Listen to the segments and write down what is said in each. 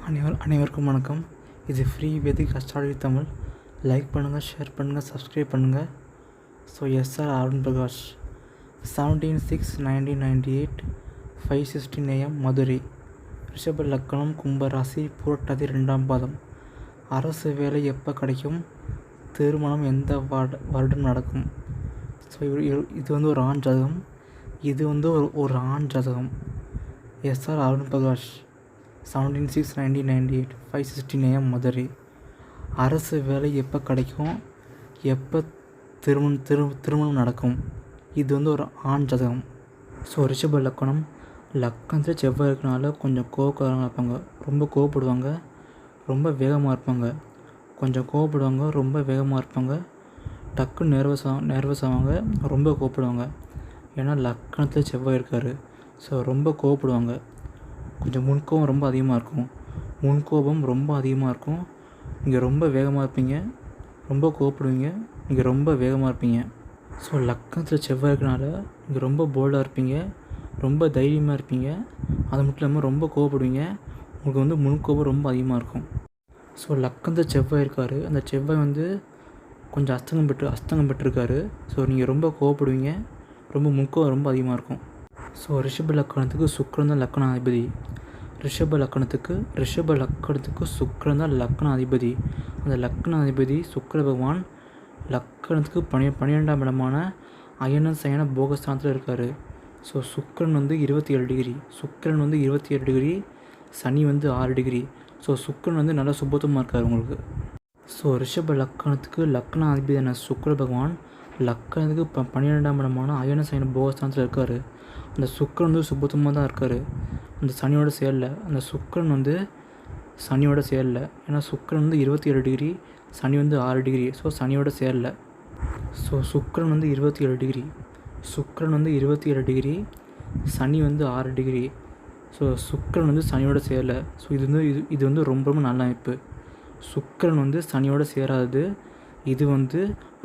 அனைவருக்கும் வணக்கம். இது free Vedic astrology Tamil. Like பண்ணுங்கள், ஷேர் பண்ணுங்கள், சப்ஸ்கிரைப் பண்ணுங்கள். So S R Arun Prakash 17/6/1998 5:16 AM Madurai. ரிஷப லக்கணம், கும்பராசி, புரட்டாதி 2ஆம் பாதம். அரசு வேலை எப்போ கிடைக்கும்? திருமணம் எந்த வருடம் நடக்கும்? ஸோ இது வந்து ஒரு ஆண் ஜாதகம். இது வந்து ஒரு ஆண் ஜாதகம். S R Arun Prakash 17/6/1998 5:16 AM Madurai. அரசு வேலை எப்போ கிடைக்கும்? எப்போ திருமணம் நடக்கும்? இது வந்து ஒரு ஆண் ஜாதகம். ஸோ ரிஷப லக்கணம், லக்கணத்தில் செவ்வாய் இருக்கனால கொஞ்சம் கோவக்காரங்க இருப்பாங்க. ரொம்ப கோவப்படுவாங்க, ரொம்ப வேகமாக இருப்பாங்க. கொஞ்சம் கோவப்படுவாங்க, ரொம்ப வேகமாக இருப்பாங்க. டக்கு நர்வஸ் ஆவாங்க, ரொம்ப கோவப்படுவாங்க. ஏன்னா லக்கணத்தில் செவ்வாய் இருக்கார். ஸோ ரொம்ப கோவப்படுவாங்க. கொஞ்சம் முன்கோபம் ரொம்ப அதிகமாக இருக்கும். நீங்கள் ரொம்ப வேகமாக இருப்பீங்க, ரொம்ப கோவப்படுவீங்க, நீங்கள் ரொம்ப வேகமாக இருப்பீங்க. ஸோ லக்கணத்தில் செவ்வாய் இருக்கனால நீங்கள் ரொம்ப போல்டாக இருப்பீங்க, ரொம்ப தைரியமாக இருப்பீங்க. அது மட்டும் இல்லாமல் ரொம்ப கோவப்படுவீங்க. உங்களுக்கு வந்து முன்கோபம் ரொம்ப அதிகமாக இருக்கும். ஸோ லக்கணத்தில் செவ்வாய் இருக்கார். அந்த செவ்வாய் வந்து கொஞ்சம் அஸ்தங்கம் பெற்றிருக்காரு. ஸோ நீங்கள் ரொம்ப கோவப்படுவீங்க, ரொம்ப முன்கோபம் ரொம்ப அதிகமாக இருக்கும். ஸோ ரிஷப லக்கணத்துக்கு சுக்கிரன் தான் லக்கணாதிபதி. ரிஷப லக்கணத்துக்கு சுக்கிரன் தான் லக்கணாதிபதி. அந்த லக்கணாதிபதி சுக்கிர பகவான் லக்கணத்துக்கு 12ஆம் இடமான அயன சயன போகஸ்தானத்தில் இருக்கார். ஸோ சுக்கிரன் வந்து 27 டிகிரி, சனி வந்து 6 டிகிரி. ஸோ சுக்கிரன் வந்து நல்லா சுபத்துவமாக இருக்கார் உங்களுக்கு. ஸோ ரிஷப லக்கணத்துக்கு லக்கணாதிபதியான சுக்கிர பகவான் லக்கணத்துக்கு 12ஆம் இடமான அயன சயன போகஸ்தானத்தில் இருக்கார். அந்த சுக்கிரன் வந்து சுபத்துவமாக தான் இருக்கார். அந்த சனியோட சேரல. அந்த சுக்கிரன் வந்து சனியோட சேரல. ஏன்னா சுக்கிரன் வந்து 27 டிகிரி, சனி வந்து 6 டிகிரி. ஸோ சனியோட சேரல. ஸோ சுக்கிரன் வந்து 27 டிகிரி, சனி வந்து 6 டிகிரி. ஸோ சுக்கிரன் வந்து சனியோட சேரல. ஸோ இது வந்து ரொம்ப ரொம்ப நல்ல அமைப்பு. சுக்கிரன் வந்து சனியோட சேராது. இது வந்து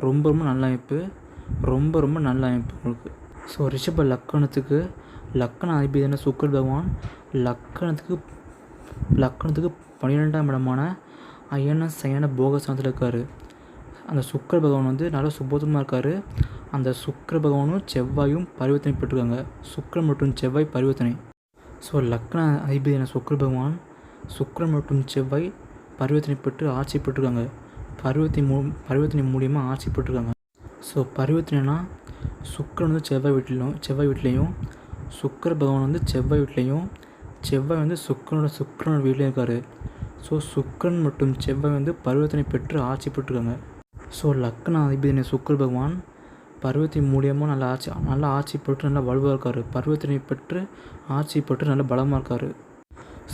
ரொம்ப ரொம்ப நல்ல அமைப்பு, ரொம்ப நல்ல அமைப்பு உங்களுக்கு. ஸோ ரிஷப லக்கணத்துக்கு லக்கண அதிபதியான சுக்கிர பகவான் லக்கணத்துக்கு 12ஆம் இடமான அயன சயன போகஸ்தானத்தில் இருக்கார். அந்த சுக்கிர பகவான் வந்து நல்லா சுபோதமாக இருக்கார். அந்த சுக்கிர பகவானும் செவ்வாயும் பரிவர்த்தனை பெற்றிருக்காங்க. சுக்கிரன் மற்றும் செவ்வாய் பரிவர்த்தனை. ஸோ லக்கண அதிபதியான சுக்கிர பகவான் சுக்கிரன் மற்றும் செவ்வாய் பரிவர்த்தனை பெற்று ஆட்சி பெற்றிருக்காங்க. பரிவர்த்தனை மூலியமாக ஆட்சி பெற்றிருக்காங்க. ஸோ பரிவர்த்தனைனா சுக்கிரன் வந்து செவ்வாய் வீட்லேயும் சுக்கிர பகவான் வந்து செவ்வாய் வீட்லேயும், செவ்வாய் வந்து சுக்கிரனோட வீட்லேயும் இருக்கார். ஸோ சுக்கிரன் மற்றும் செவ்வாய் வந்து பரிவர்த்தனை பெற்று ஆட்சி பெற்றிருக்காங்க. ஸோ லக்கண அதிபதியான சுக்கிர பகவான் பரிவர்த்தனை மூலியமாக நல்லா ஆட்சி பெற்று நல்லா வலுவாக இருக்கார். பரிவர்த்தனை பெற்று ஆட்சி பெற்று நல்லா பலமாக இருக்கார்.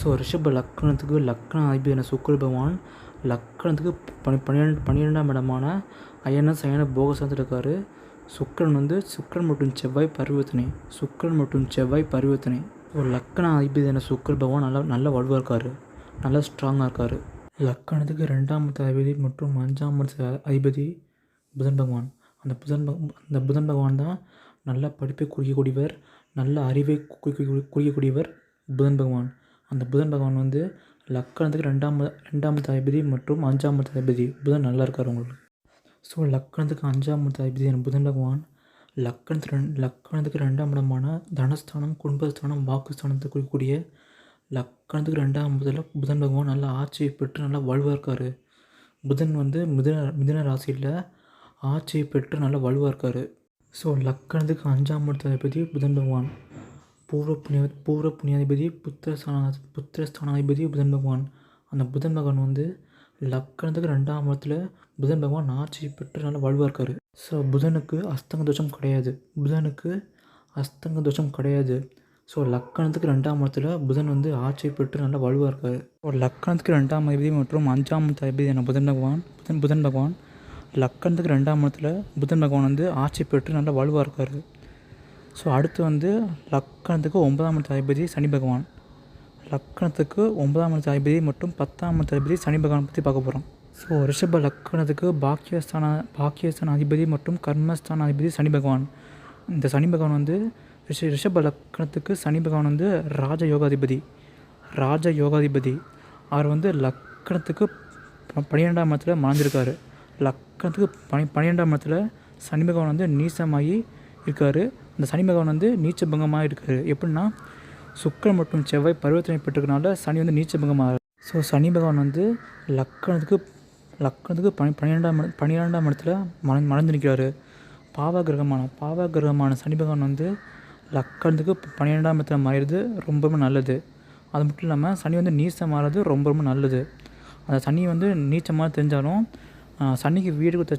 ஸோ ரிஷப லக்கணத்துக்கு லக்கண அதிபதியான சுக்கிர பகவான் லக்கணத்துக்கு 12ஆம் இடமான அயன சயன போகஸ்தானத்தில் இருக்கார். சுக்கிரன் மற்றும் செவ்வாய் பரிவர்த்தனை. ஒரு லக்கண அதிபதியான சுக்கிர பகவான் நல்லா வலுவாக இருக்கார், நல்லா ஸ்ட்ராங்காக இருக்கார். லக்கணத்துக்கு 2ஆம் அதிபதி மற்றும் 5ஆம் அதிபதி புதன் பகவான். அந்த புதன் பகவான் தான் நல்ல படிப்பை குறிக்கக்கூடியவர், நல்ல அறிவை குறிக்கக்கூடியவர் புதன் பகவான். அந்த புதன் பகவான் வந்து லக்கணத்துக்கு 2ஆம் அதிபதி மற்றும் 5ஆம் அதிபதி. புதன் நல்லா இருக்கார் உங்களுக்கு. ஸோ லக்கணத்துக்கு 5ஆம் அதிபதியான புதன் பகவான் லக்கணத்துக்கு 2ஆம் இடமான தனஸ்தானம், குடும்பஸ்தானம், வாக்குஸ்தானத்தை குறிக்கக்கூடிய லக்கணத்துக்கு 2ஆம் புதன் பகவான் நல்லா ஆட்சியை பெற்று நல்லா வலுவாக இருக்கார். புதன் வந்து மிதுன ராசியில் ஆட்சியை பெற்று நல்லா வலுவாக இருக்கார். ஸோ லக்கணத்துக்கு 5ஆம் அதிபதி புதன் பகவான், பூர்வ புண்ணியாதிபதி, புத்திரஸ்தானாதிபதி புதன் பகவான். அந்த புதன் பகவான் வந்து லக்கணத்துக்கு 2ஆம் இடத்துல புதன் பகவான் ஆட்சி பெற்று நல்லா வலுவாக இருக்கார். ஸோ புதனுக்கு அஸ்தங்க தோஷம் கிடையாது. ஸோ லக்கணத்துக்கு 2ஆம் இடத்துல புதன் வந்து ஆட்சி பெற்று நல்லா வலுவாக இருக்கார். ஒரு லக்கணத்துக்கு 2ஆம் அதிபதி மற்றும் 5ஆம் அதிபதியான புதன் பகவான் லக்கணத்துக்கு 2ஆம் இடத்துல புதன் பகவான் வந்து ஆட்சி பெற்று நல்லா வலுவாக இருக்கார். ஸோ அடுத்து வந்து லக்கணத்துக்கு 9ஆம் அதிபதி சனி பகவான். லக்கணத்துக்கு 9ஆம் அதிபதி மற்றும் 10ஆம் அதிபதி சனி பகவான் பற்றி பார்க்க போகிறோம். ஸோ ரிஷப லக்கணத்துக்கு பாக்கியஸ்தான அதிபதி மற்றும் கர்மஸ்தான அதிபதி சனி பகவான். இந்த சனி பகவான் வந்து ரிஷப லக்கணத்துக்கு சனி பகவான் வந்து ராஜ யோகாதிபதி. அவர் வந்து லக்கணத்துக்கு 12ஆம் இடத்துல மறைஞ்சிருக்காரு. லக்கணத்துக்கு 12ஆம் இடத்துல சனி பகவான் வந்து நீச்சமாகி இருக்கார். அந்த சனி பகவான் வந்து நீச்ச பங்கமாக இருக்கார். எப்படின்னா சுக்கிரன் மற்றும் செவ்வாய் பரிவர்த்தனை பெற்றிருக்கனால சனி வந்து நீச்ச பங்கமாக. ஸோ சனி பகவான் வந்து லக்கணத்துக்கு 12ஆம் இடத்துல மறைஞ்சு நிற்கிறாரு. பாவ கிரகமான சனி பகவான் வந்து லக்கணத்துக்கு 12ஆம் இடத்துல மறைகிறது ரொம்பவும் நல்லது. அது மட்டும் இல்லாமல் சனி வந்து நீச்சம் மாறுறது ரொம்ப ரொம்ப நல்லது. அந்த சனி வந்து நீச்சமாக தெரிஞ்சாலும் சனிக்கு வீடு கொடுத்த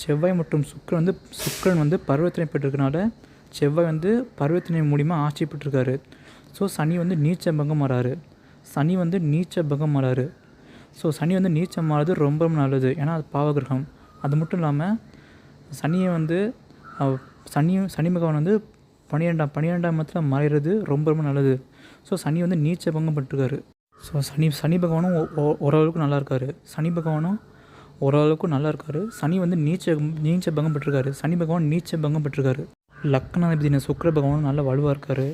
செவ்வாய் மற்றும் சுக்கிரன் வந்து பரிவர்த்தனை பெற்றிருக்கனால செவ்வாய் வந்து பரிவர்த்தனை மூலிமா ஆட்சி பெற்றிருக்காரு. ஸோ சனி வந்து நீச்ச பங்கம் மாறாரு. ஸோ சனி வந்து நீச்சம் மாறுறது ரொம்ப ரொம்ப நல்லது. ஏன்னா அது பாவகிரகம். அது மட்டும் இல்லாமல் சனியை வந்து சனி பகவான் வந்து 12ஆம் இடத்துல மறைகிறது ரொம்ப ரொம்ப நல்லது. ஸோ சனி வந்து நீச்ச பங்கம் பெற்றிருக்காரு. ஸோ சனி பகவானும் ஓரளவுக்கு நல்லா இருக்கார். சனி வந்து நீச்ச பங்கம் பெற்றிருக்காரு. சனி பகவான் நீச்ச பங்கம் பெற்றிருக்காரு. லக்னாதிபதி சுக்கிர பகவானும் நல்லா வலுவாக இருக்கார்.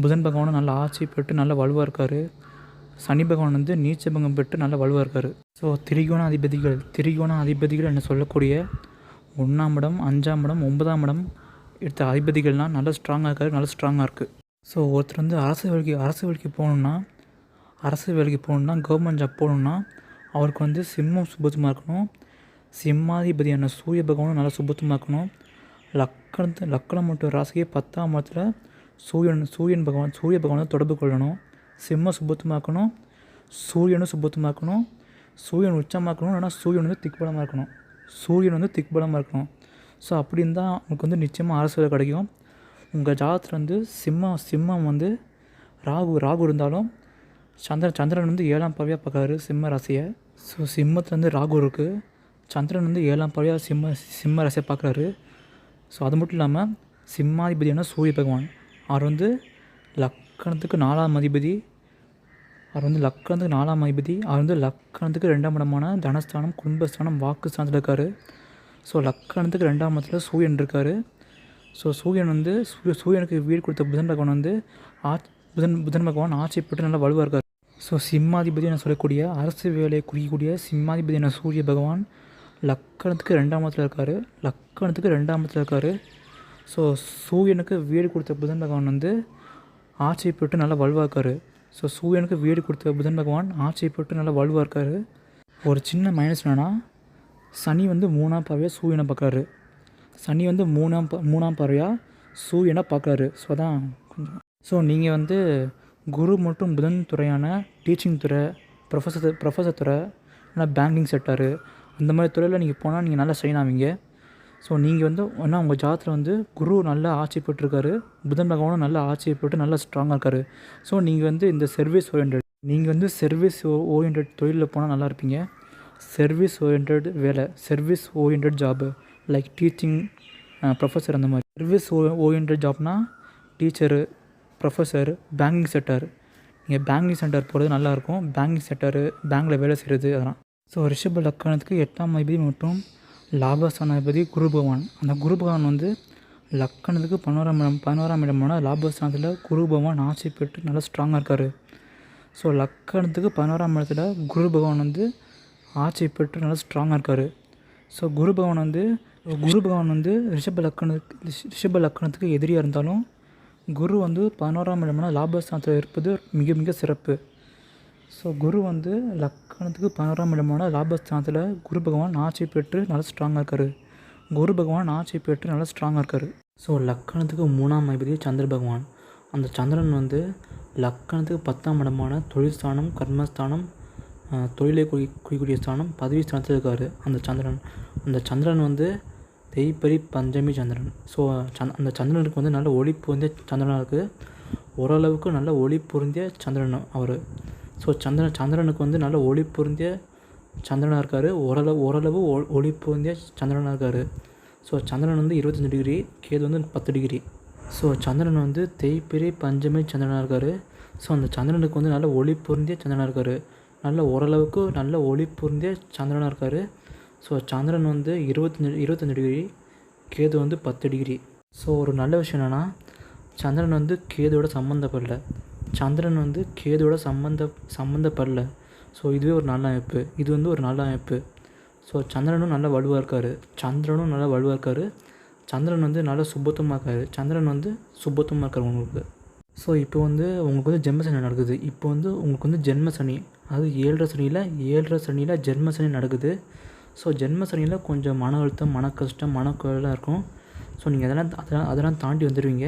புதன் பகவானும் நல்லா ஆட்சி பெற்று நல்லா வலுவாக இருக்கார். சனி பகவான் வந்து நீச்ச பங்கம் பெற்று நல்லா வலுவாக இருக்கார். ஸோ திரிகோண அதிபதிகள் என்ன சொல்லக்கூடிய 1ஆம் இடம், 5ஆம் இடம், 9ஆம் இடம் எடுத்த அதிபதிகள்லாம் நல்லா ஸ்ட்ராங்காக இருக்குது. ஸோ ஒருத்தர் வந்து அரசு வேலைக்கு போகணுன்னா கவர்மெண்ட் ஜாப் போகணுன்னா அவருக்கு வந்து சிம்மம் சுபத்துவமாக இருக்கணும். சிம்மாதிபதியான சூரிய பகவானும் நல்லா சுபத்துவமாக இருக்கணும். லக்கணம் மற்றும் ராசிக்கு 10ஆம் இடத்துல சூரிய பகவானை தொடர்பு கொள்ளணும். சிம்ம சுபத்துவமாக இருக்கணும். சூரியனும் சுபத்துவமாக இருக்கணும். சூரியன் உச்சமாக்கணும். இல்லைனா சூரியன் வந்து திக்பலமாக இருக்கணும். ஸோ அப்படி இருந்தால் உங்களுக்கு வந்து நிச்சயமாக அரசு வேலை கிடைக்கும். உங்கள் ஜாதகத்தில் வந்து சிம்மம் வந்து ராகு இருந்தாலும் சந்திரன் வந்து 7ஆம் பார்வையாக பார்க்குறாரு சிம்ம ராசியை. ஸோ சிம்மத்தில் வந்து ராகு இருக்குது. சந்திரன் வந்து 7ஆம் பார்வையாக சிம்ம ராசியை பார்க்குறாரு. ஸோ அது மட்டும் இல்லாமல் சிம்மாதிபதியான சூரிய பகவான் அவர் வந்து லக்கணத்துக்கு 4ஆம் அதிபதி. அவர் வந்து லக்கணத்துக்கு 2ஆம் இடமான தனஸ்தானம், குடும்பஸ்தானம், வாக்குஸ்தானத்தில் இருக்கார். ஸோ லக்கணத்துக்கு 2ஆம் இடத்துல சூரியன் இருக்கார். ஸோ சூரியனுக்கு வீடு கொடுத்த புதன் பகவான் ஆட்சி பெற்று நல்லா வலுவாக இருக்கார். ஸோ சிம்மாதிபதி என சொல்லக்கூடிய அரசு வேலையை குறிக்கக்கூடிய சிம்மாதிபதி என சூரிய பகவான் லக்கணத்துக்கு 2ஆம் இடத்துல இருக்கார். ஸோ சூரியனுக்கு வீடு கொடுத்த புதன் பகவான் வந்து ஆட்சி பெற்று நல்லா வலுவாக இருக்கார். ஒரு சின்ன மைனஸ் என்னென்னா சனி வந்து 3ஆம் பார்வையாக சூரியனை பார்க்குறாரு. மூணாம் பார்வையாக சூரியனை பார்க்குறாரு. ஸோ அதான் கொஞ்சம். ஸோ நீங்கள் வந்து குரு மற்றும் புதன் துறையான டீச்சிங் துறை, ப்ரொஃபஸர் துறை, இல்லைனா பேங்கிங் செக்டாரு அந்த மாதிரி துறையில் நீங்கள் போனால் நீங்கள் நல்லா ஷைன் ஆவீங்க. ஸோ நீங்கள் வந்து ஏன்னா உங்கள் ஜாதகத்தில் வந்து குரு நல்லா ஆட்சி பெற்றிருக்காரு. புதன் பகவானும் நல்லா ஆட்சி பெற்று நல்லா ஸ்ட்ராங்காக இருக்கார். ஸோ நீங்கள் வந்து இந்த சர்வீஸ் ஓரியன்ட் தொழிலில் போனால் நல்லா இருப்பீங்க. Service orient job like teaching, professor அந்த மாதிரி. சர்வீஸ் ஓரியன்ட் ஜாப்னால் டீச்சரு, ப்ரொஃபஸர், பேங்கிங் செக்டார். நீங்கள் பேங்கிங் செக்டார் போகிறது நல்லாயிருக்கும். பேங்கிங் செக்டாரு, பேங்கில் வேலை செய்கிறது அதெல்லாம். ஸோ ரிஷப லக்கணத்துக்கு 8ஆம் அதிபதி மற்றும் லாபஸ்தானாதிபதி குரு பகவான். அந்த குரு பகவான் வந்து லக்கணத்துக்கு 11ஆம் இடமான லாபஸ்தானத்தில் குரு பகவான் ஆட்சி பெற்று நல்லா ஸ்ட்ராங்காக இருக்கார். ஸோ லக்கணத்துக்கு 11ஆம் இடத்துல குரு பகவான் வந்து ஆட்சி பெற்று நல்லா ஸ்ட்ராங்காக இருக்கார். ஸோ குரு பகவான் வந்து ரிஷப லக்கணத்துக்கு எதிரியாக இருந்தாலும் குரு வந்து 11ஆம் இடமான லாபஸ்தானத்தில் இருப்பது மிக மிக சிறப்பு. ஸோ குரு வந்து லக்கணத்துக்கு 11ஆம் இடமான லாபஸ்தானத்தில் குரு பகவான் ஆட்சி பெற்று நல்லா ஸ்ட்ராங்காக இருக்கார். ஸோ லக்கணத்துக்கு 3ஆம் அதிபதி சந்திர பகவான். அந்த சந்திரன் வந்து லக்கணத்துக்கு 10ஆம் இடமான தொழில் ஸ்தானம், கர்மஸ்தானம், தொழிலை குறிக்கூடிய ஸ்தானம், பதவி ஸ்தானத்தில் இருக்கார். அந்த சந்திரன் வந்து தேய்பிறை பஞ்சமி சந்திரன். ஸோ அந்த சந்திரனுக்கு வந்து நல்ல ஒளி பொருந்திய சந்திரனாக இருக்குது. ஓரளவுக்கு நல்ல ஒளி பொருந்திய சந்திரன் அவர். ஸோ சந்திரனுக்கு வந்து நல்ல ஒளி பொருந்திய சந்திரனாக இருக்கார். ஓரளவு ஒளி பொருந்திய சந்திரனாக இருக்கார். ஸோ சந்திரன் வந்து 25 டிகிரி, கேது வந்து 10 டிகிரி. ஸோ சந்திரன் வந்து தேய்பிறை பஞ்சமி சந்திரனாக இருக்கார். ஸோ அந்த சந்திரனுக்கு வந்து நல்ல ஒளி பொருந்திய சந்திரனாக இருக்கார். ஓரளவுக்கு நல்ல ஒளி பொருந்திய சந்திரனாக இருக்கார். ஸோ சந்திரன் வந்து 25 டிகிரி, கேது வந்து 10 டிகிரி. ஸோ ஒரு நல்ல விஷயம் என்னென்னா சந்திரன் வந்து கேதுவோட சம்மந்தப்படல. சந்திரன் வந்து கேதுவோட சம்மந்தப்படல. ஸோ இதுவே ஒரு நல்ல அமைப்பு. இது வந்து ஒரு நல்ல அமைப்பு. ஸோ சந்திரனும் நல்லா வலுவாக இருக்கார். சந்திரன் வந்து நல்லா சுபத்துவமாக இருக்கார். சந்திரன் வந்து சுபத்துவமாக இருக்கார் உங்களுக்கு. ஸோ இப்போ வந்து உங்களுக்கு வந்து ஜென்ம சனி நடக்குது. இப்போ வந்து உங்களுக்கு வந்து ஜென்ம சனி, அதாவது 7.5 சனியில் ஜென்ம சனி நடக்குது. ஸோ ஜென்ம சனியில் கொஞ்சம் மன அழுத்தம், மன கஷ்டம், மனக்குழலாம் இருக்கும். ஸோ நீங்கள் அதெல்லாம் தாண்டி வந்துடுவீங்க.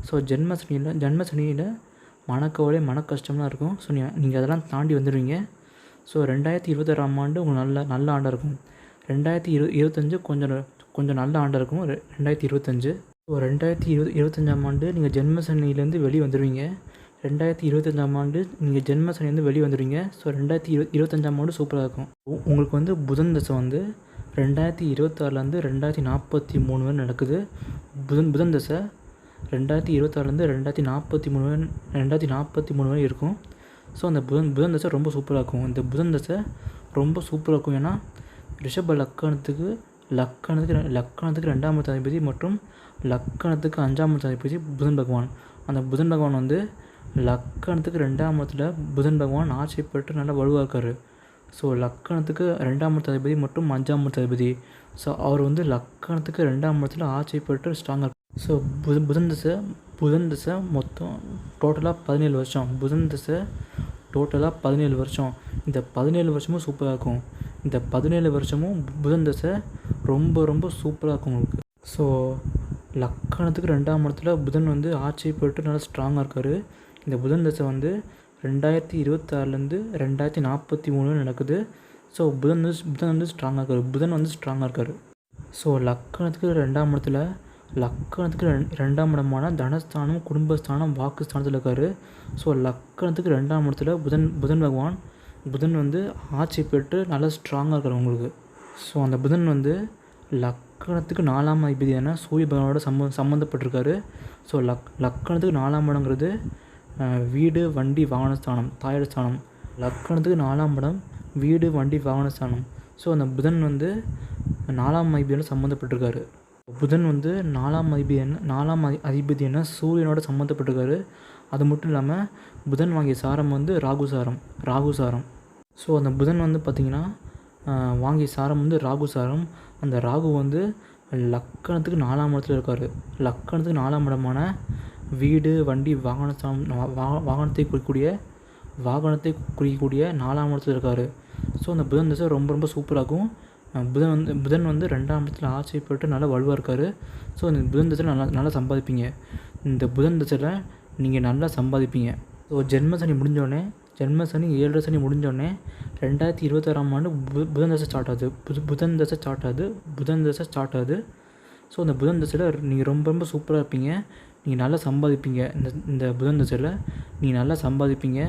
ஸோ ஜென்ம சனியில் மனக்கவலை, மன கஷ்டம்லாம் இருக்கும். ஸோ நீங்கள் அதெல்லாம் தாண்டி வந்துடுவீங்க. ஸோ 2026ஆம் ஆண்டு உங்களுக்கு நல்ல ஆண்டாக இருக்கும். 2025 கொஞ்சம் நல்ல ஆண்டாக இருக்கும். 2025 ஸோ 2025ஆம் ஆண்டு நீங்கள் ஜென்ம சனியிலேருந்து வெளியே வந்துடுவீங்க. 2025ஆம் ஆண்டு நீங்கள் ஜென்ம சனிலேருந்து வெளியே வந்துடுவீங்க. ஸோ 2025ஆம் ஆண்டு சூப்பராக இருக்கும். உங்களுக்கு வந்து புதன் தசை வந்து 2026லேருந்து 2043 வரை நடக்குது. புதன் தசை 2026லேருந்து 2043 வரை இருக்கும். ஸோ அந்த புதன் தசை ரொம்ப சூப்பராக இருக்கும். இந்த புதன் தசை ரொம்ப சூப்பராக இருக்கும். ஏன்னா ரிஷப லக்கணத்துக்கு 2ஆம் அதிபதி மற்றும் லக்கணத்துக்கு 5ஆம் அதிபதி புதன் பகவான். அந்த புதன் பகவான் வந்து லக்கணத்துக்கு 2ஆம் இடத்துல புதன் பகவான் ஆட்சி பெற்று நல்லா வலுவாக இருக்கார். ஸோ லக்கணத்துக்கு 2ஆம் அதிபதி மற்றும் 5ஆம் அதிபதி. ஸோ அவர் வந்து லக்கணத்துக்கு 2ஆம் இடத்துல ஆட்சி பெற்று ஸ்ட்ராங்காக இருக்கார். ஸோ புதன் தசை மொத்தம் டோட்டலாக 17 வருஷம். புதன் தசை டோட்டலாக 17 வருஷம். இந்த 17 வருஷமும் சூப்பராக இருக்கும். இந்த 17 வருஷமும் புதன் தசை ரொம்ப சூப்பராக இருக்கும் உங்களுக்கு. ஸோ லக்கணத்துக்கு 2ஆம் இடத்துல புதன் வந்து ஆட்சி பெற்று நல்லா ஸ்ட்ராங்காக இருக்கார். இந்த புதன் தசை வந்து 2026லேருந்து 2043 நடக்குது. ஸோ புதன் வந்து ஸ்ட்ராங்காக இருக்கார். ஸோ லக்கணத்துக்கு 2ஆம் இடத்துல லக்கணத்துக்கு 2ஆம் இடமான தனஸ்தானம், குடும்பஸ்தானம், வாக்குஸ்தானத்தில் இருக்கார். ஸோ லக்கணத்துக்கு 2ஆம் இடத்துல புதன் பகவான் வந்து ஆட்சி பெற்று நல்லா ஸ்ட்ராங்காக இருக்கார் உங்களுக்கு. ஸோ அந்த புதன் வந்து லக்கணத்துக்கு 4ஆம் அதிபதியான சூரிய பகவானோட சம்மந்தப்பட்டிருக்காரு. ஸோ லக்கணத்துக்கு 4ஆம் இடங்கிறது வீடு, வண்டி, வாகனஸ்தானம், தாயோட ஸ்தானம். லக்கணத்துக்கு 4ஆம் இடம் வீடு, வண்டி, வாகனஸ்தானம். ஸோ அந்த புதன் வந்து 4ஆம் அதிபதியோட சம்மந்தப்பட்டிருக்காரு. புதன் வந்து 4ஆம் அதிபதியான சூரியனோட சம்மந்தப்பட்டிருக்காரு. அது மட்டும் இல்லாமல் புதன் வாங்கிய சாரம் வந்து ராகு சாரம். ஸோ அந்த புதன் வந்து பார்த்திங்கன்னா வாங்கிய சாரம் வந்து ராகு சாரம். அந்த ராகு வந்து லக்கணத்துக்கு 4ஆம் இடத்துல இருக்கார். லக்கணத்துக்கு 4ஆம் இடமான வீடு, வண்டி, வாகனத்தை குறிக்கக்கூடிய 4ஆம் இடத்துல இருக்கார். ஸோ அந்த புதன் தசை ரொம்ப சூப்பராகும். புதன் வந்து 2ஆம் இடத்துல ஆட்சி பெற்று நல்லா வலுவாக இருக்கார். ஸோ இந்த புதன் தசையில் நல்லா சம்பாதிப்பீங்க. இந்த புதன் தசையில் நீங்கள் நல்லா சம்பாதிப்பீங்க. ஸோ ஜென்ம சனி 7 சனி முடிஞ்சோடனே 2026ஆம் ஆண்டு புதன் தசை ஸ்டார்ட் ஆகுது. ஸோ அந்த புதன் தசையில் நீங்கள் ரொம்ப சூப்பராக இருப்பீங்க. நீங்கள் நல்லா சம்பாதிப்பீங்க. இந்த புதன் தசையில் நீங்கள் நல்லா சம்பாதிப்பீங்க.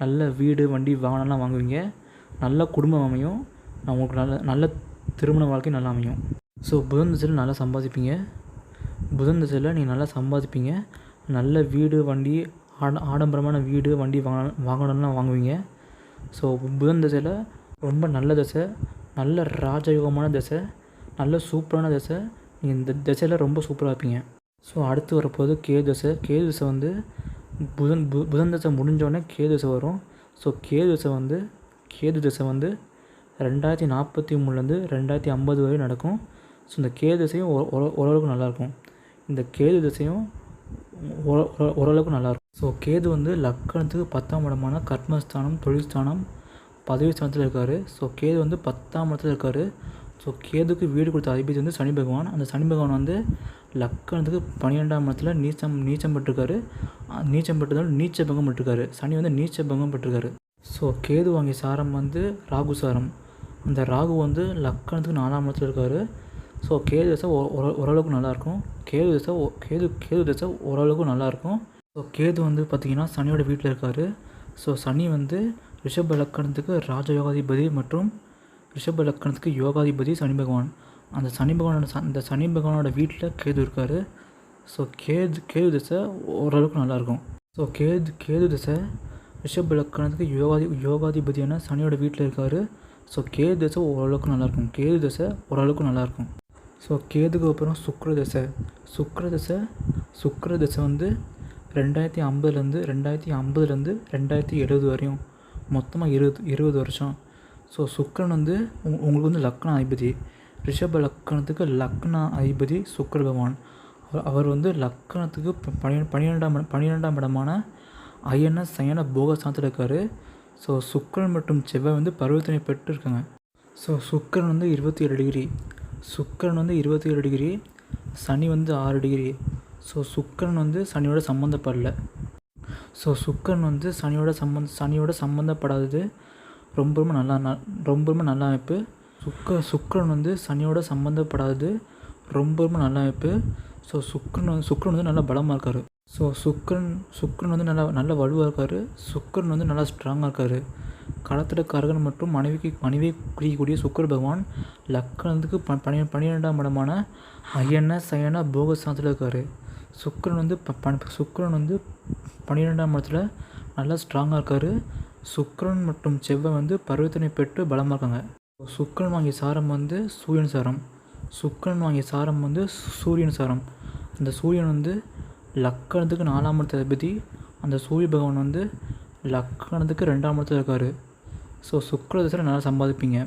நல்ல வீடு, வண்டி, வாகனம்லாம் வாங்குவீங்க. நல்ல குடும்பம் அமையும். உங்களுக்கு நல்ல திருமண வாழ்க்கை நல்லா அமையும். ஸோ புதன் தசையில் நல்லா சம்பாதிப்பீங்க. நல்ல வீடு, வண்டி, ஆடம்பரமான வீடு, வண்டி, வாகனம்லாம் வாங்குவீங்க. ஸோ புதன் தசையில் ரொம்ப நல்ல தசை, நல்ல ராஜயோகமான தசை, நல்ல சூப்பரான தசை. நீங்கள் இந்த தசையில் ரொம்ப சூப்பராக இருப்பீங்க. ஸோ அடுத்து வரப்போது கேது தசை வந்து புதன் தசை முடிஞ்சோடனே கேது தசை வரும். ஸோ கேது தசை வந்து 2043லேருந்து 2050 வரை நடக்கும். ஸோ இந்த கேது தசையும் ஓரளவுக்கு நல்லாயிருக்கும். ஸோ கேது வந்து லக்கணத்துக்கு 10ஆம் இடமான கர்மஸ்தானம், தொழில் ஸ்தானம், பதவி ஸ்தானத்தில் இருக்கார். ஸோ கேது வந்து 10ஆம் இடத்துல இருக்கார். ஸோ கேதுக்கு வீடு கொடுத்த அதிபதி வந்து சனி பகவான். அந்த சனி பகவான் வந்து லக்கணத்துக்கு 12ஆம் இடத்துல நீச்சம் பெற்றிருக்காரு. நீச்சம் பெற்றதால் நீச்ச பங்கம் பெற்றிருக்காரு. சனி வந்து நீச்ச பங்கம் பெற்றிருக்காரு. ஸோ கேது வாங்கிய சாரம் வந்து ராகு சாரம். அந்த ராகு வந்து லக்கணத்துக்கு 4ஆம் இடத்துல இருக்கார். ஸோ கேது தசை ஓரளவுக்கு நல்லாயிருக்கும். கேது தசை ஓரளவுக்கு நல்லாயிருக்கும். ஸோ கேது வந்து பார்த்திங்கன்னா சனியோட வீட்டில் இருக்கார். ஸோ சனி வந்து ரிஷப லக்கணத்துக்கு ராஜயோகாதிபதி மற்றும் ரிஷப லக்கணத்துக்கு யோகாதிபதி சனி பகவான். அந்த சனி பகவானோட வீட்டில் கேது இருக்கார். ஸோ கேது தசை ஓரளவுக்கு நல்லாயிருக்கும். ஸோ கேது தசை ரிஷப லக்கணத்துக்கு யோகாதிபதியான சனியோட வீட்டில் இருக்கார். ஸோ கேது தசை ஓரளவுக்கு நல்லாயிருக்கும். ஸோ கேதுக்கு அப்புறம் சுக்கிர தசை வந்து 2050லேருந்து 2070 வரையும் மொத்தமாக 20 வருஷம். ஸோ சுக்கிரன் வந்து உங்களுக்கு வந்து லக்ன அதிபதி. ரிஷப லக்கணத்துக்கு லக்ன அதிபதி சுக்கிர பகவான். அவர் வந்து லக்கணத்துக்கு 12ஆம் இடமான அயன சயன போகஸ்தானத்தில் இருக்கார். ஸோ சுக்கிரன் மற்றும் செவ்வாய் வந்து பரிவர்த்தனை பெற்று இருக்காங்க. ஸோ சுக்கிரன் வந்து 27 டிகிரி, சுக்கிரன் வந்து 27 டிகிரி, சனி வந்து 6 டிகிரி. ஸோ சுக்கிரன் வந்து சனியோட சம்மந்தப்படலை. ஸோ சுக்கிரன் வந்து சனியோட சம்மந்தப்படாதது ரொம்ப நல்ல அமைப்பு. சுக்கிரன் வந்து சனியோட சம்மந்தப்படாதது ரொம்ப நல்ல அமைப்பு. ஸோ சுக்கிரன் வந்து நல்லா பலமாக இருக்கார். ஸோ சுக்கிரன் வந்து நல்ல வலுவாக இருக்கார். சுக்கிரன் வந்து நல்லா ஸ்ட்ராங்காக இருக்கார். களத்திரக்காரகன் மற்றும் மனைவியை குறிக்கக்கூடிய சுக்கிர பகவான் லக்கணத்துக்கு 12ஆம் இடமான அயன சயன போகஸ்தானத்தில் இருக்கார். சுக்கிரன் வந்து 12ஆம் இடத்துல நல்லா ஸ்ட்ராங்காக இருக்கார். சுக்கிரன் மற்றும் செவ்வாய் வந்து பரிவர்த்தனை பெற்று பலமாக இருக்காங்க. சுக்கிரன் வாங்கிய சாரம் வந்து சூரியன் சாரம். சுக்கிரன் வாங்கிய சாரம் வந்து சூரியன் சாரம். அந்த சூரியன் வந்து லக்கணத்துக்கு 4ஆம் இடத்துல அதிபதி. அந்த சூரிய பகவான் வந்து லக்கணத்துக்கு 2ஆம் இடத்துல இருக்கார். ஸோ சுக்கிர திசையில் நல்லா சம்பாதிப்பீங்க.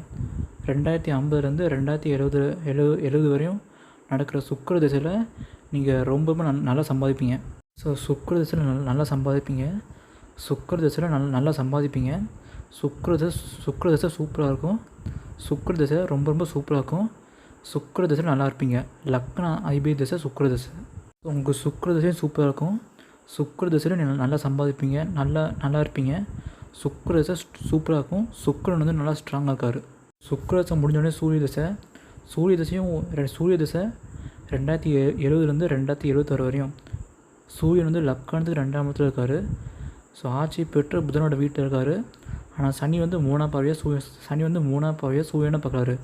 2050லேருந்து 2070 வரையும் நடக்கிற சுக்கிர திசையில் நீங்கள் ரொம்ப நல்லா சம்பாதிப்பீங்க. ஸோ சுக்கிர திசையில் நல்லா சம்பாதிப்பீங்க. சுக்கிர திசையில் நல்லா சம்பாதிப்பீங்க. சுக்கிர திசை சூப்பராக இருக்கும். சுக்கிர திசை ரொம்ப சூப்பராக இருக்கும். சுக்கிர திசையில் நல்லா இருப்பீங்க. லக்ன அதிபதி திசை சுக்கிர திசை. உங்கள் சுக்கிர திசையும் சூப்பராக இருக்கும். சுக்கிர திசையில் நல்லா சம்பாதிப்பீங்க. நல்லா இருப்பீங்க. சுக்கிர திசை சூப்பராக இருக்கும். சுக்கிரன் வந்து நல்லா ஸ்ட்ராங்காக இருக்கார். சுக்கிர திசை முடிஞ்சோடனே சூரிய திசை 2070லேருந்து 2076 வரையும் சூரியன் வந்து லக்கணத்துக்கு 2ஆம் இடத்துல இருக்கார். ஸோ ஆட்சி பெற்று புதனோட வீட்டில் இருக்கார். ஆனால் சனி வந்து 3ஆம் பார்வையாக சூரியனை பார்க்குறாரு.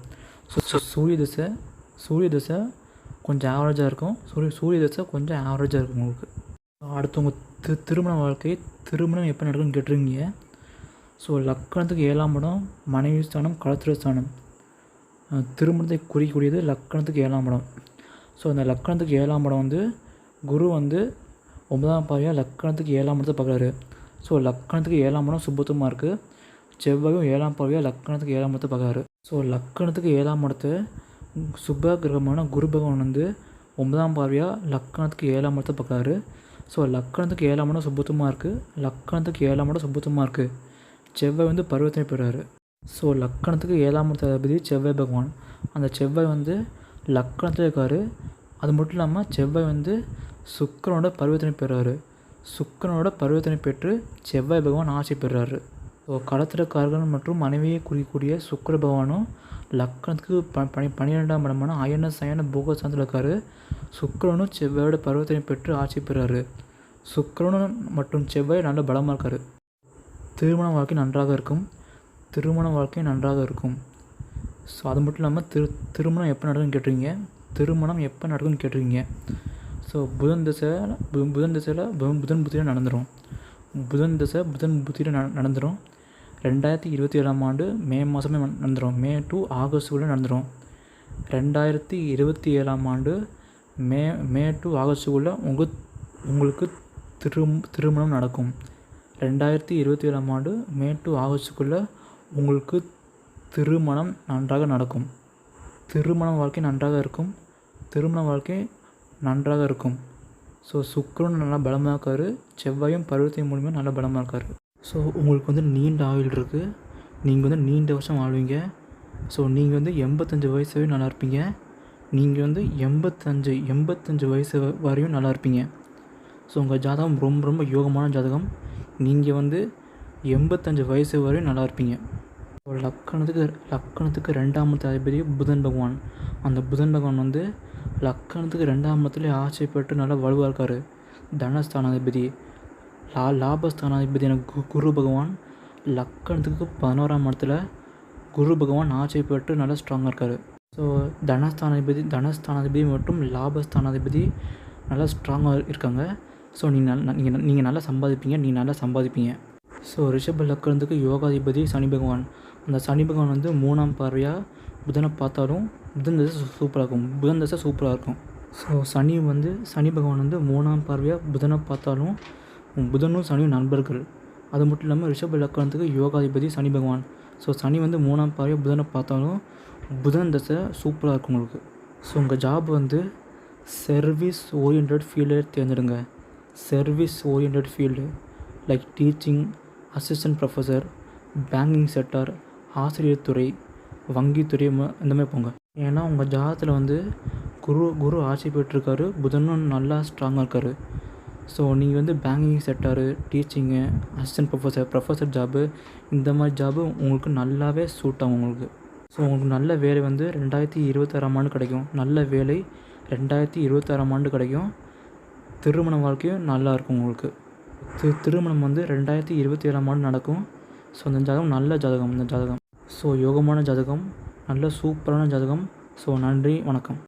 ஸோ சூரிய திசை கொஞ்சம் ஆவரேஜாக இருக்கும். சூரிய திசை கொஞ்சம் ஆவரேஜாக இருக்கும் உங்களுக்கு. அடுத்தவங்க திருமணம் எப்போ நடக்குன்னு கேட்டிருக்கீங்க. ஸோ லக்கணத்துக்கு 7ஆம் இடம் மனைவி ஸ்தானம், களத்திர ஸ்தானம். திருமணத்தை குறிக்கக்கூடியது லக்கணத்துக்கு 7ஆம் இடம். ஸோ அந்த லக்கணத்துக்கு 7ஆம் இடம் வந்து குரு வந்து 9ஆம் பார்வையாக லக்கணத்துக்கு 7ஆம் இடத்தை பார்க்குறாரு. ஸோ லக்கணத்துக்கு 7ஆம் இடம் சுபத்துவமாக இருக்குது. செவ்வாயும் 7ஆம் பார்வையாக லக்கணத்துக்கு 7ஆம் இடத்தை பார்க்குறாரு. ஸோ லக்கணத்துக்கு 7ஆம் இடத்தை சுப கிரகமான குரு பகவான் வந்து 9ஆம் பார்வையாக லக்கணத்துக்கு 7ஆம் இடத்தை பார்க்குறாரு. ஸோ லக்கணத்துக்கு 7ஆம் இடம் சுபத்துவமாக இருக்குது. லக்கணத்துக்கு 7ஆம் இடம் சுபத்துவமாக இருக்குது. செவ்வாய் வந்து பரிவர்த்தனை பெறுறாரு. ஸோ லக்கணத்துக்கு 7ஆம் இடத்த அதிபதி செவ்வாய் பகவான். அந்த செவ்வாய் வந்து லக்கணத்தில் இருக்கார். அது மட்டும் இல்லாமல் செவ்வாய் வந்து சுக்கிரனோட பரிவர்த்தனை பெறுறாரு. சுக்கிரனோட பரிவர்த்தனை பெற்று செவ்வாய் பகவான் ஆட்சி பெறுறாரு. ஸோ களத்திரக்காரகன் மற்றும் மனைவியை குறிக்கக்கூடிய சுக்கிர பகவானும் லக்கணத்துக்கு 12ஆம் இடமான அயன சயன போகஸ்தானத்தில் இருக்கார். சுக்கிரனும் செவ்வாயோட பரிவர்த்தனை பெற்று ஆட்சி பெறுறாரு. சுக்கிரனும் மற்றும் செவ்வாய் நல்ல பலமாக இருக்கார். திருமண வாழ்க்கை நன்றாக இருக்கும். ஸோ அது மட்டும் இல்லாமல் திருமணம் எப்போ நடக்குன்னு கேட்டிருக்கீங்க. ஸோ புதன் புத்தியில் நடந்துடும். புதன் புத்தியில் நடந்துடும். 2027ஆம் ஆண்டு மே மாதமே நடந்துடும். மே டு ஆகஸ்ட்டுக்குள்ளே நடந்துடும். 2027ஆம் ஆண்டு மே டு ஆகஸ்ட்டுக்குள்ளே உங்களுக்கு திருமணம் நடக்கும். 2027ஆம் ஆண்டு மே டு ஆகஸ்ட்டுக்குள்ளே உங்களுக்கு திருமணம் நன்றாக நடக்கும். திருமண வாழ்க்கை நன்றாக இருக்கும். ஸோ சுக்கிரன் நல்லா பலமாக இருக்கார். செவ்வாயும் பருவத்தின் மூலியமாக நல்லா பலமாக இருக்கார். ஸோ உங்களுக்கு வந்து நீண்ட ஆயுள் இருக்குது. நீங்கள் வந்து நீண்ட வருஷம் வாழ்வீங்க. ஸோ நீங்கள் வந்து 85 வயசு வரையும் நல்லா இருப்பீங்க. நீங்கள் வந்து 85 வயசு வரையும் நல்லா இருப்பீங்க. ஸோ உங்கள் ஜாதகம் ரொம்ப யோகமான ஜாதகம். நீங்கள் வந்து 85 வயசு வரையும் நல்லா இருப்பீங்க. லக்கணத்துக்கு 2ஆம் இடத்து அதிபதி புதன் பகவான். அந்த புதன் பகவான் வந்து லக்கணத்துக்கு 2ஆம் இடத்துல ஆட்சி பெற்று நல்லா வலுவாக இருக்கார். தனஸ்தானாதிபதி லாபஸ்தானாதிபதியான குரு பகவான் லக்கணத்துக்கு 11ஆம் இடத்துல குரு பகவான் ஆட்சி பெற்று நல்லா ஸ்ட்ராங்காக இருக்கார். ஸோ தனஸ்தானாதிபதி மற்றும் லாபஸ்தானாதிபதி நல்லா ஸ்ட்ராங்காக இருக்காங்க. ஸோ நீங்கள் நல்லா சம்பாதிப்பீங்க. ஸோ ரிஷப லக்கணத்துக்கு யோகாதிபதி சனி பகவான். அந்த சனி பகவான் வந்து 3ஆம் பார்வையாக புதனை பார்த்தாலும் புதன் தசை சூப்பராக இருக்கும். ஸோ சனி பகவான் வந்து 3ஆம் பார்வையாக புதனை பார்த்தாலும் புதனும் சனியும் நண்பர்கள். அது மட்டும் இல்லாமல் ரிஷப லக்கணத்துக்கு யோகாதிபதி சனி பகவான். ஸோ சனி வந்து 3ஆம் பார்வையாக புதனை பார்த்தாலும் புதன் தசை சூப்பராக இருக்கும் உங்களுக்கு. ஸோ உங்கள் ஜாப் வந்து சர்வீஸ் ஓரியன்ட் ஃபீல்டை தேர்ந்தெடுங்க. Service orient field like teaching, assistant professor, banking sector, ஆசிரியர் துறை, வங்கித்துறை இந்த மாதிரி போங்க. ஏன்னா உங்கள் ஜாதகத்தில் வந்து குரு ஆட்சி பெற்றிருக்காரு, புதனும் நல்லா ஸ்ட்ராங்காக இருக்கார். ஸோ நீங்கள் வந்து banking sector, teaching, assistant professor job இந்த மாதிரி ஜாபு உங்களுக்கு நல்லாவே சூட் ஆகும் உங்களுக்கு. ஸோ உங்களுக்கு நல்ல வேலை வந்து 2026ஆம் ஆண்டு கிடைக்கும். நல்ல வேலை 2026ஆம் ஆண்டு கிடைக்கும். திருமண வாழ்க்கையும் நல்லாயிருக்கும் உங்களுக்கு. திருமணம் வந்து 2027ஆம் ஆண்டு நடக்கும். ஸோ அந்த ஜாதகம் நல்ல ஜாதகம். இந்த ஜாதகம் ஸோ யோகமான ஜாதகம், நல்ல சூப்பரான ஜாதகம். ஸோ நன்றி, வணக்கம்.